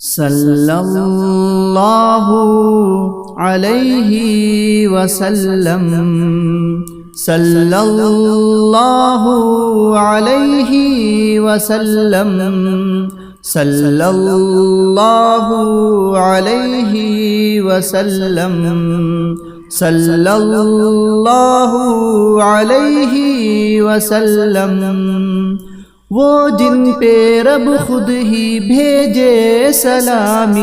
صلی اللہ علیہ وسلم، صلی اللہ علیہ وسلم، صلی اللہ علیہ وسلم، صلی اللہ علیہ وسلم۔ وہ جن پہ رب خود ہی بھیجے سلامی،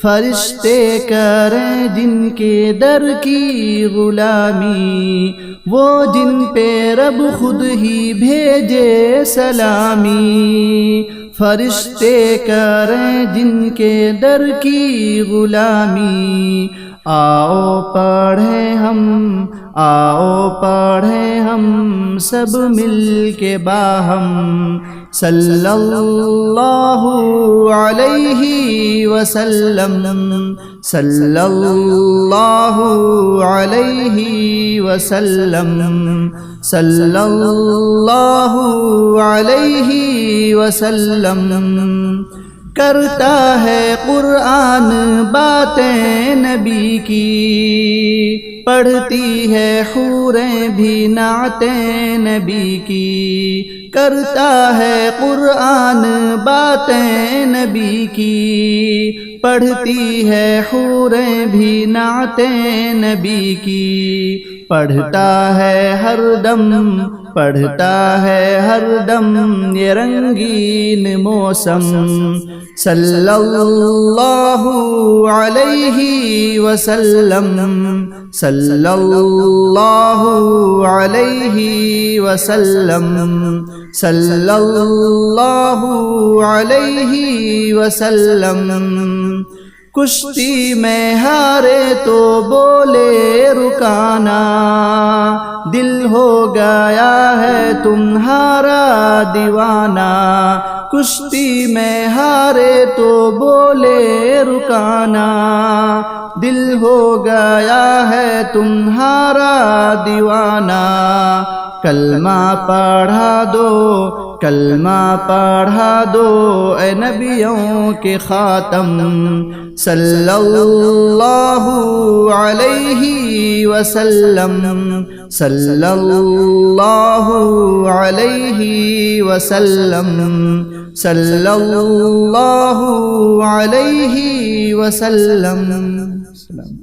فرشتے کریں جن کے در کی غلامی۔ وہ جن پہ رب خود ہی بھیجے سلامی، فرشتے کریں جن کے در کی غلامی۔ آؤ پڑھیں ہم سب مل کے باہم، صلی اللہ علیہ وسلم، صلی اللہ علیہ وسلم، صلی اللہ علیہ وسلم۔ کرتا ہے قرآن باتیں نبی کی، پڑھتی ہے حوریں بھی نعتیں نبی کی۔ کرتا ہے قرآن باتیں نبی کی، پڑھتی ہے حوریں بھی نعتیں نبی کی۔ پڑھتا ہے ہر دم، پڑھتا ہے ہر دم یہ رنگین موسم، صلی اللہ علیہ وسلم، صلی اللہ علیہ وسلم، صلی اللہ علیہ وسلم۔ کشتی میں ہارے تو بولے رکانا، دل ہو گیا ہے تمہارا دیوانہ۔ کشتی میں ہارے تو بولے رکانا، دل ہو گیا ہے تمہارا دیوانہ۔ کلمہ پڑھا دو، کلمہ پڑھا دو اے نبیوں کے خاتم، صلی اللہ علیہ وسلم، صلی اللہ علیہ وسلم، صلی اللہ علیہ وسلم۔